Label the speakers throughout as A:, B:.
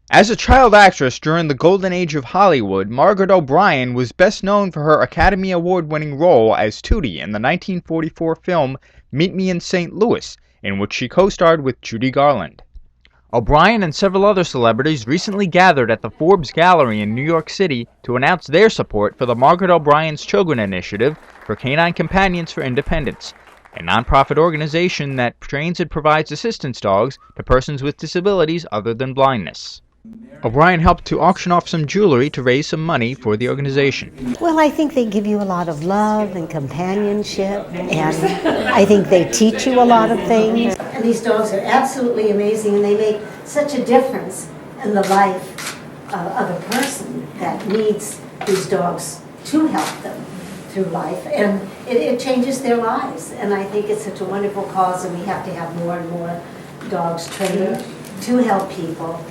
A: As a child actress during the golden age of Hollywood, Margaret O'Brien was best known for her Academy Award-winning role as Tootie in the 1944 film Meet Me in St. Louis, in which she co-starred with Judy Garland. O'Brien and several other celebrities recently gathered at the Forbes Gallery in New York City to announce their support for the Margaret O'Brien's Children Initiative for Canine Companions for Independence, a nonprofit organization that trains and provides assistance dogs to persons with disabilities other than blindness. O'Brien helped to auction off some jewelry to raise some money for the organization.
B: Well, I think they give you a lot of love and companionship, and I think they teach you a lot of things. And these dogs are absolutely amazing, and they make such a difference in the life of a person that needs these dogs to help them through life, and it changes their lives. And I think it's such a wonderful cause, and we have to have more and more dogs trained to help people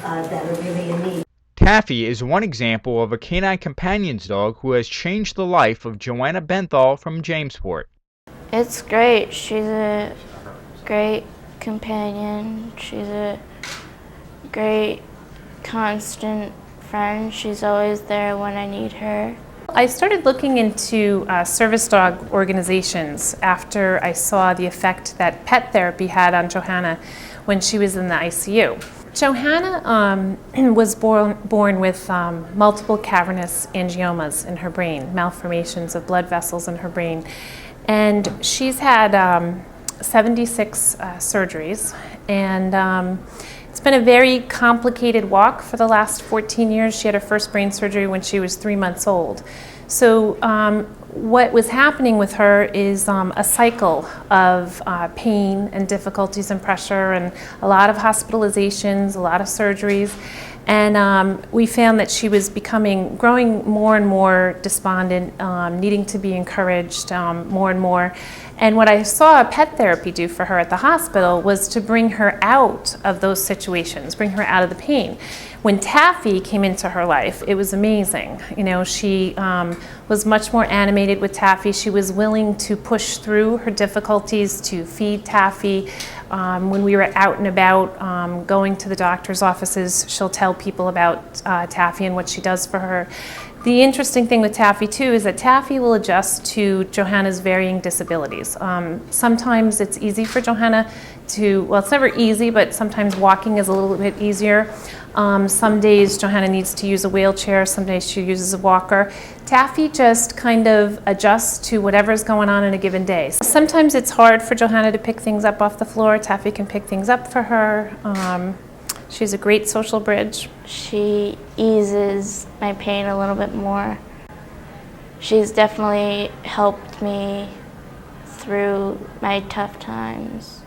B: that are really in need.
A: Taffy is one example of a Canine Companions dog who has changed the life of Joanna Benthall from Jamesport.
C: It's great. She's a great companion. She's a great constant friend. She's always there when I need her.
D: I started looking into service dog organizations after I saw the effect that pet therapy had on Johanna when she was in the ICU. Johanna was born with multiple cavernous angiomas in her brain, malformations of blood vessels in her brain. And she's had 76 surgeries, and it's been a very complicated walk for the last 14 years. She had her first brain surgery when she was 3 months old. So what was happening with her is a cycle of pain and difficulties and pressure, and a lot of hospitalizations, a lot of surgeries. And we found that she was growing more and more despondent, needing to be encouraged more and more. And what I saw pet therapy do for her at the hospital was to bring her out of those situations, bring her out of the pain. When Taffy came into her life, it was amazing. You know, she was much more animated with Taffy. She was willing to push through her difficulties to feed Taffy. When we were out and about, going to the doctor's offices, she'll tell people about Taffy and what she does for her. The interesting thing with Taffy, too, is that Taffy will adjust to Johanna's varying disabilities. Sometimes it's easy for Johanna well, it's never easy, but sometimes walking is a little bit easier. Some days Johanna needs to use a wheelchair, some days she uses a walker. Taffy just kind of adjusts to whatever's going on in a given day. Sometimes it's hard for Johanna to pick things up off the floor. Taffy can pick things up for her. She's a great social bridge.
C: She eases my pain a little bit more. She's definitely helped me through my tough times.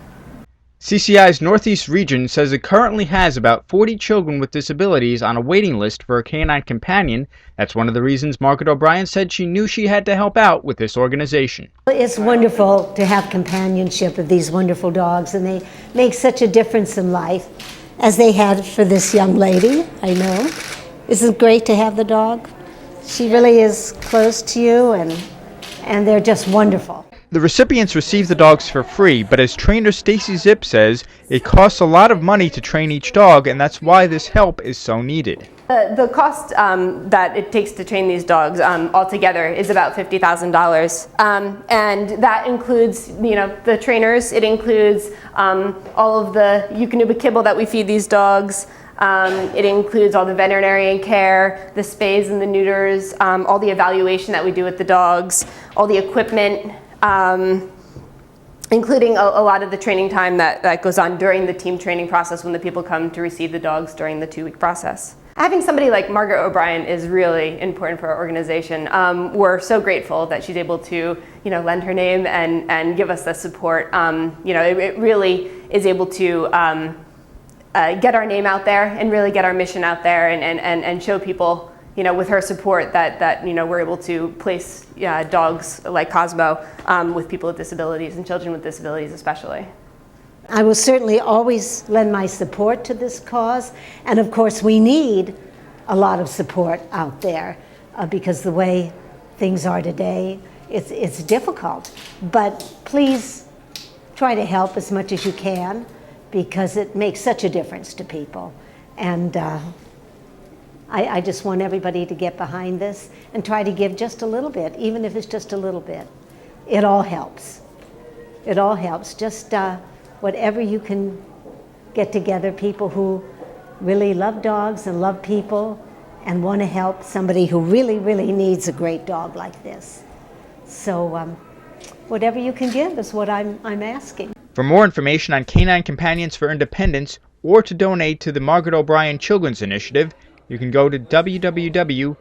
A: CCI's Northeast Region says it currently has about 40 children with disabilities on a waiting list for a canine companion. That's one of the reasons Margaret O'Brien said she knew she had to help out with this organization.
B: It's wonderful to have companionship of these wonderful dogs, and they make such a difference in life, as they had for this young lady, I know. Isn't it great to have the dog? She really is close to you, and they're just wonderful.
A: The recipients receive the dogs for free, but as trainer Stacy Zip says, it costs a lot of money to train each dog, and that's why this help is so needed.
E: The cost that it takes to train these dogs altogether is about $50,000, and that includes, the trainers. It includes all of the Eukanuba kibble that we feed these dogs. It includes all the veterinarian care, the spays and the neuters, all the evaluation that we do with the dogs, all the equipment, including a lot of the training time that goes on during the team training process when the people come to receive the dogs during the 2-week process. Having somebody like Margaret O'Brien is really important for our organization. We're so grateful that she's able to, lend her name and give us the support. It really is able to get our name out there and really get our mission out there and show people, with her support that we're able to place dogs like Cosmo with people with disabilities and children with disabilities especially.
B: I will certainly always lend my support to this cause, and of course we need a lot of support out there because the way things are today, it's difficult. But please try to help as much as you can because it makes such a difference to people. And I just want everybody to get behind this and try to give just a little bit, even if it's just a little bit. It all helps. It all helps. Just whatever you can get together, people who really love dogs and love people and want to help somebody who really, really needs a great dog like this. So whatever you can give is what I'm asking.
A: For more information on Canine Companions for Independence or to donate to the Margaret O'Brien Children's Initiative, you can go to www.cci.org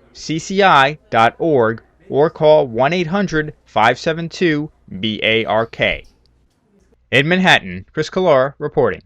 A: or call 1-800-572-BARK. In Manhattan, Chris Collora reporting.